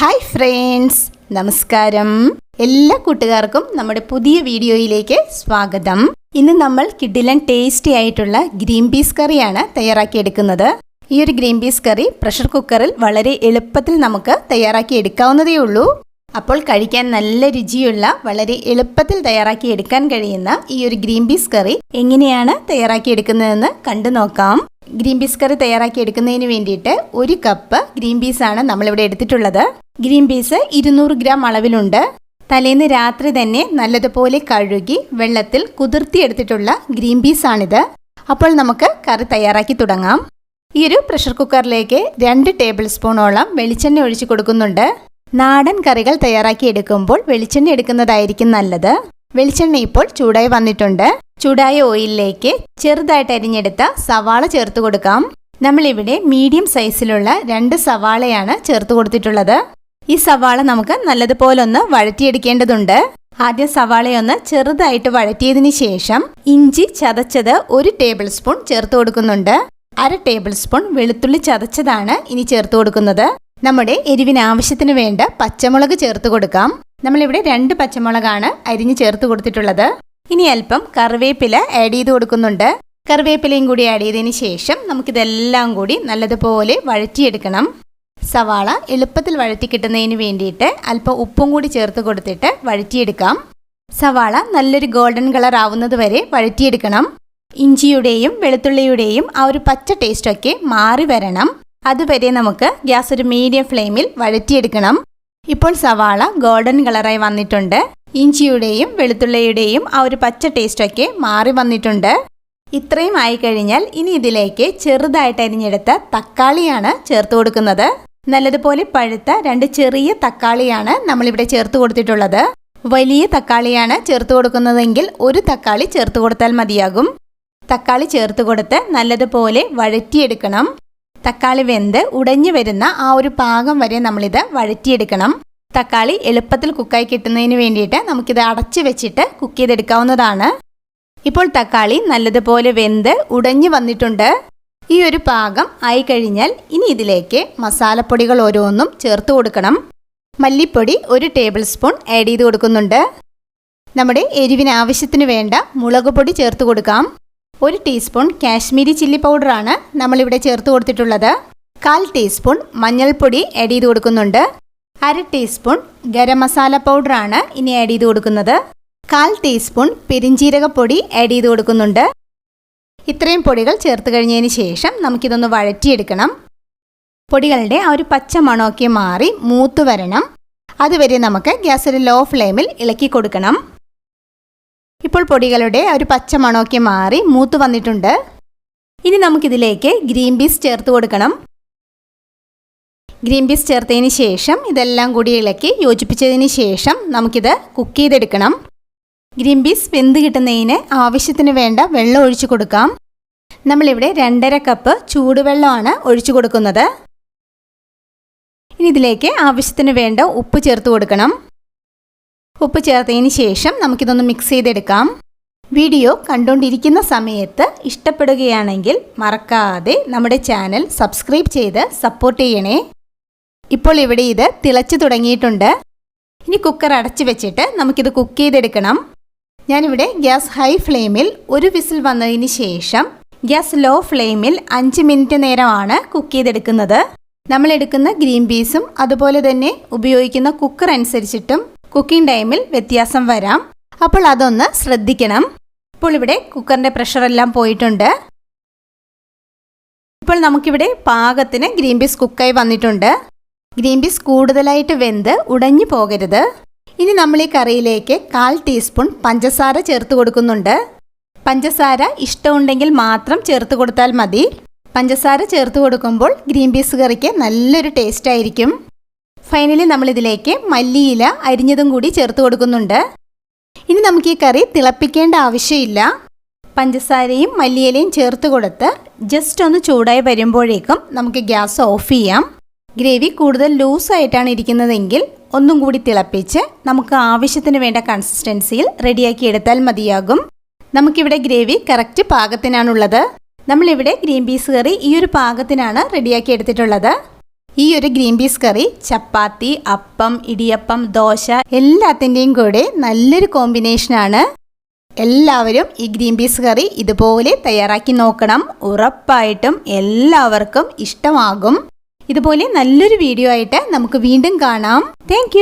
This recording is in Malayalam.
ഹായ് ഫ്രണ്ട്സ്, നമസ്കാരം. എല്ലാ കൂട്ടുകാർക്കും നമ്മുടെ പുതിയ വീഡിയോയിലേക്ക് സ്വാഗതം. ഇന്ന് നമ്മൾ കിഡിലൻ ടേസ്റ്റി ആയിട്ടുള്ള ഗ്രീൻ പീസ് കറിയാണ് തയ്യാറാക്കിയെടുക്കുന്നത്. ഈ ഒരു ഗ്രീൻ പീസ് കറി പ്രഷർ കുക്കറിൽ വളരെ എളുപ്പത്തിൽ നമുക്ക് തയ്യാറാക്കി എടുക്കാവുന്നതേ ഉള്ളൂ. അപ്പോൾ കഴിക്കാൻ നല്ല രുചിയുള്ള വളരെ എളുപ്പത്തിൽ തയ്യാറാക്കി എടുക്കാൻ കഴിയുന്ന ഈ ഒരു ഗ്രീൻ പീസ് കറി എങ്ങനെയാണ് തയ്യാറാക്കി എടുക്കുന്നതെന്ന് കണ്ടു നോക്കാം. ഗ്രീൻ പീസ് കറി തയ്യാറാക്കി എടുക്കുന്നതിന് വേണ്ടിയിട്ട് 1 കപ്പ് ഗ്രീൻ പീസാണ് നമ്മളിവിടെ എടുത്തിട്ടുള്ളത്. ഗ്രീൻ പീസ് 200 ഗ്രാം അളവിലുണ്ട്. തലേന്ന് രാത്രി തന്നെ നല്ലതുപോലെ കഴുകി വെള്ളത്തിൽ കുതിർത്തിയെടുത്തിട്ടുള്ള ഗ്രീൻ പീസാണിത്. അപ്പോൾ നമുക്ക് കറി തയ്യാറാക്കി തുടങ്ങാം. ഈ ഒരു പ്രഷർ കുക്കറിലേക്ക് 2 ടേബിൾ സ്പൂണോളം വെളിച്ചെണ്ണ ഒഴിച്ചു കൊടുക്കുന്നുണ്ട്. നാടൻ കറികൾ തയ്യാറാക്കി എടുക്കുമ്പോൾ വെളിച്ചെണ്ണ എടുക്കുന്നതായിരിക്കും നല്ലത്. വെളിച്ചെണ്ണ ഇപ്പോൾ ചൂടായി വന്നിട്ടുണ്ട്. ചൂടായ ഓയിലിലേക്ക് ചെറുതായിട്ട് അരിഞ്ഞെടുത്ത സവാള ചേർത്ത് കൊടുക്കാം. നമ്മളിവിടെ മീഡിയം സൈസിലുള്ള 2 സവാളയാണ് ചേർത്ത് കൊടുത്തിട്ടുള്ളത്. ഈ സവാള നമുക്ക് നല്ലതുപോലെ ഒന്ന് വഴറ്റിയെടുക്കേണ്ടതുണ്ട്. ആദ്യം സവാളയൊന്ന് ചെറുതായിട്ട് വഴറ്റിയതിന് ശേഷം ഇഞ്ചി ചതച്ചത് 1 ടേബിൾ സ്പൂൺ ചേർത്ത് കൊടുക്കുന്നുണ്ട്. 1/2 ടേബിൾ സ്പൂൺ വെളുത്തുള്ളി ചതച്ചതാണ് ഇനി ചേർത്ത് കൊടുക്കുന്നത്. നമ്മുടെ എരിവിന് ആവശ്യത്തിന് വേണ്ട പച്ചമുളക് ചേർത്ത് കൊടുക്കാം. നമ്മളിവിടെ 2 പച്ചമുളകാണ് അരിഞ്ഞ് ചേർത്ത് കൊടുത്തിട്ടുള്ളത്. ഇനി അല്പം കറിവേപ്പില ആഡ് ചെയ്ത് കൊടുക്കുന്നുണ്ട്. കറിവേപ്പിലയും കൂടി ആഡ് ചെയ്തതിന് ശേഷം നമുക്കിതെല്ലാം കൂടി നല്ലതുപോലെ വഴറ്റിയെടുക്കണം. സവാള എളുപ്പത്തിൽ വഴറ്റി കിട്ടുന്നതിന് വേണ്ടിയിട്ട് അല്പം ഉപ്പും കൂടി ചേർത്ത് കൊടുത്തിട്ട് വഴറ്റിയെടുക്കാം. സവാള നല്ലൊരു ഗോൾഡൻ കളർ ആവുന്നത് വരെ വഴറ്റിയെടുക്കണം. ഇഞ്ചിയുടെയും വെളുത്തുള്ളിയുടെയും ആ ഒരു പച്ച ടേസ്റ്റൊക്കെ മാറി വരണം. അതുവരെ നമുക്ക് ഗ്യാസ് ഒരു മീഡിയം ഫ്ലെയിമിൽ വഴറ്റിയെടുക്കണം. ഇപ്പോൾ സവാള ഗോൾഡൻ കളറായി വന്നിട്ടുണ്ട്. ഇഞ്ചിയുടെയും വെളുത്തുള്ളിയുടെയും ആ ഒരു പച്ച ടേസ്റ്റൊക്കെ മാറി വന്നിട്ടുണ്ട്. ഇത്രയും ആയിക്കഴിഞ്ഞാൽ ഇനി ഇതിലേക്ക് ചെറുതായിട്ട് അരിഞ്ഞെടുത്ത തക്കാളിയാണ് ചേർത്ത് കൊടുക്കുന്നത്. നല്ലതുപോലെ പഴുത്ത 2 ചെറിയ തക്കാളിയാണ് നമ്മളിവിടെ ചേർത്ത് കൊടുത്തിട്ടുള്ളത്. വലിയ തക്കാളിയാണ് ചേർത്ത് കൊടുക്കുന്നതെങ്കിൽ 1 തക്കാളി ചേർത്ത് കൊടുത്താൽ മതിയാകും. തക്കാളി ചേർത്ത് കൊടുത്ത് നല്ലതുപോലെ വഴറ്റിയെടുക്കണം. തക്കാളി വെന്ത് ഉടഞ്ഞു വരുന്ന ആ ഒരു പാകം വരെ നമ്മളിത് വഴറ്റിയെടുക്കണം. തക്കാളി എളുപ്പത്തിൽ കുക്കായി കിട്ടുന്നതിന് വേണ്ടിയിട്ട് നമുക്കിത് അടച്ചു വെച്ചിട്ട് കുക്ക് ചെയ്തെടുക്കാവുന്നതാണ്. ഇപ്പോൾ തക്കാളി നല്ലതുപോലെ വെന്ത് ഉടഞ്ഞു വന്നിട്ടുണ്ട്. ഈ ഒരു പാകം ആയിക്കഴിഞ്ഞാൽ ഇനി ഇതിലേക്ക് മസാലപ്പൊടികൾ ഓരോന്നും ചേർത്ത് കൊടുക്കണം. മല്ലിപ്പൊടി 1 ടേബിൾ സ്പൂൺ ആഡ് ചെയ്ത് കൊടുക്കുന്നുണ്ട്. നമ്മുടെ എരിവിന് ആവശ്യത്തിന് വേണ്ട മുളക് പൊടി ചേർത്ത് കൊടുക്കാം. 1 ടീസ്പൂൺ കാശ്മീരി ചില്ലി പൗഡറാണ് നമ്മളിവിടെ ചേർത്ത് കൊടുത്തിട്ടുള്ളത്. 1/4 ടീസ്പൂൺ മഞ്ഞൾപ്പൊടി ആഡ് ചെയ്ത് കൊടുക്കുന്നുണ്ട്. 1/2 ടീസ്പൂൺ ഗരം മസാല പൗഡറാണ് ഇനി ആഡ് ചെയ്ത് കൊടുക്കുന്നത്. 1/4 ടീസ്പൂൺ പെരിഞ്ജീരകപ്പൊടി ആഡ് ചെയ്ത് കൊടുക്കുന്നുണ്ട്. ഇത്രയും പൊടികൾ ചേർത്ത് കഴിഞ്ഞതിന് ശേഷം നമുക്കിതൊന്ന് വഴറ്റിയെടുക്കണം. പൊടികളുടെ ആ ഒരു പച്ച മണമൊക്കെ മാറി മൂത്ത് വരണം. അതുവരെ നമുക്ക് ഗ്യാസ് ഒരു ലോ ഫ്ലെയിമിൽ ഇളക്കി കൊടുക്കണം. ഇപ്പോൾ പൊടികളുടെ ഒരു പച്ച മണമൊക്കെ മാറി മൂത്ത് വന്നിട്ടുണ്ട്. ഇനി നമുക്കിതിലേക്ക് ഗ്രീൻ പീസ് ചേർത്ത് കൊടുക്കണം. ഗ്രീൻ പീസ് ചേർത്തതിന് ശേഷം ഇതെല്ലാം കൂടി ഇളക്കി യോജിപ്പിച്ചതിന് ശേഷം നമുക്കിത് കുക്ക് ചെയ്തെടുക്കണം. ഗ്രീൻ പീസ് വെന്ത് കിട്ടുന്നതിന് ആവശ്യത്തിന് വേണ്ട വെള്ളം ഒഴിച്ചു കൊടുക്കാം. നമ്മളിവിടെ 2.5 കപ്പ് ചൂടുവെള്ളമാണ് ഒഴിച്ചു കൊടുക്കുന്നത്. ഇനി ഇതിലേക്ക് ആവശ്യത്തിന് വേണ്ട ഉപ്പ് ചേർത്ത് കൊടുക്കണം. ഉപ്പ് ചേർത്തതിന് ശേഷം നമുക്കിതൊന്ന് മിക്സ് ചെയ്തെടുക്കാം. വീഡിയോ കണ്ടുകൊണ്ടിരിക്കുന്ന സമയത്ത് ഇഷ്ടപ്പെടുകയാണെങ്കിൽ മറക്കാതെ നമ്മുടെ ചാനൽ സബ്സ്ക്രൈബ് ചെയ്ത് സപ്പോർട്ട് ചെയ്യണേ. ഇപ്പോൾ ഇവിടെ ഇത് തിളച്ചു തുടങ്ങിയിട്ടുണ്ട്. ഇനി കുക്കർ അടച്ചു വെച്ചിട്ട് നമുക്കിത് കുക്ക് ചെയ്തെടുക്കണം. ഞാനിവിടെ ഗ്യാസ് ഹൈ ഫ്ലെയിമിൽ 1 വിസിൽ വന്നതിന് ശേഷം ഗ്യാസ് ലോ ഫ്ലെയിമിൽ 5 മിനിറ്റ് നേരമാണ് കുക്ക് ചെയ്തെടുക്കുന്നത്. നമ്മളെടുക്കുന്ന ഗ്രീൻ പീസും അതുപോലെ തന്നെ ഉപയോഗിക്കുന്ന കുക്കർ അനുസരിച്ചിട്ടും കുക്കിംഗ് ടൈമിൽ വ്യത്യാസം വരാം. അപ്പോൾ അതൊന്ന് ശ്രദ്ധിക്കണം. ഇപ്പോൾ ഇവിടെ കുക്കറിൻ്റെ പ്രഷറെല്ലാം പോയിട്ടുണ്ട്. ഇപ്പോൾ നമുക്കിവിടെ പാകത്തിന് ഗ്രീൻ പീസ് കുക്കായി വന്നിട്ടുണ്ട്. ഗ്രീൻ പീസ് കൂടുതലായിട്ട് വെന്ത് ഉടഞ്ഞു പോകരുത്. ഇനി നമ്മൾ ഈ കറിയിലേക്ക് 1/4 ടീസ്പൂൺ പഞ്ചസാര ചേർത്ത് കൊടുക്കുന്നുണ്ട്. പഞ്ചസാര ഇഷ്ടമുണ്ടെങ്കിൽ മാത്രം ചേർത്ത് കൊടുത്താൽ മതി. പഞ്ചസാര ചേർത്ത് കൊടുക്കുമ്പോൾ ഗ്രീൻ പീസ് കറിക്ക് നല്ലൊരു ടേസ്റ്റ് ആയിരിക്കും. ഫൈനലി നമ്മളിതിലേക്ക് മല്ലിയില അരിഞ്ഞതും കൂടി ചേർത്ത് കൊടുക്കുന്നുണ്ട്. ഇനി നമുക്ക് ഈ കറി തിളപ്പിക്കേണ്ട ആവശ്യമില്ല. പഞ്ചസാരയും മല്ലിയിലയും ചേർത്ത് കൊടുത്ത് ജസ്റ്റ് ഒന്ന് ചൂടായി വരുമ്പോഴേക്കും നമുക്ക് ഗ്യാസ് ഓഫ് ചെയ്യാം. ഗ്രേവി കൂടുതൽ ലൂസായിട്ടാണ് ഇരിക്കുന്നതെങ്കിൽ ഒന്നും കൂടി തിളപ്പിച്ച് നമുക്ക് ആവശ്യത്തിന് വേണ്ട കൺസിസ്റ്റൻസിയിൽ റെഡിയാക്കി എടുത്താൽ മതിയാകും. നമുക്കിവിടെ ഗ്രേവി കറക്റ്റ് പാകത്തിനാണുള്ളത്. നമ്മളിവിടെ ഗ്രീൻ പീസ് കറി ഈ ഒരു പാകത്തിനാണ് റെഡിയാക്കി എടുത്തിട്ടുള്ളത്. ഈ ഒരു ഗ്രീൻ പീസ് കറി ചപ്പാത്തി, അപ്പം, ഇടിയപ്പം, ദോശ എല്ലാത്തിൻ്റെയും കൂടെ നല്ലൊരു കോമ്പിനേഷനാണ്. എല്ലാവരും ഈ ഗ്രീൻ പീസ് കറി ഇതുപോലെ തയ്യാറാക്കി നോക്കണം. ഉറപ്പായിട്ടും എല്ലാവർക്കും ഇഷ്ടമാകും. ഇതുപോലെ നല്ലൊരു വീഡിയോ ആയിട്ട് നമുക്ക് വീണ്ടും കാണാം. താങ്ക്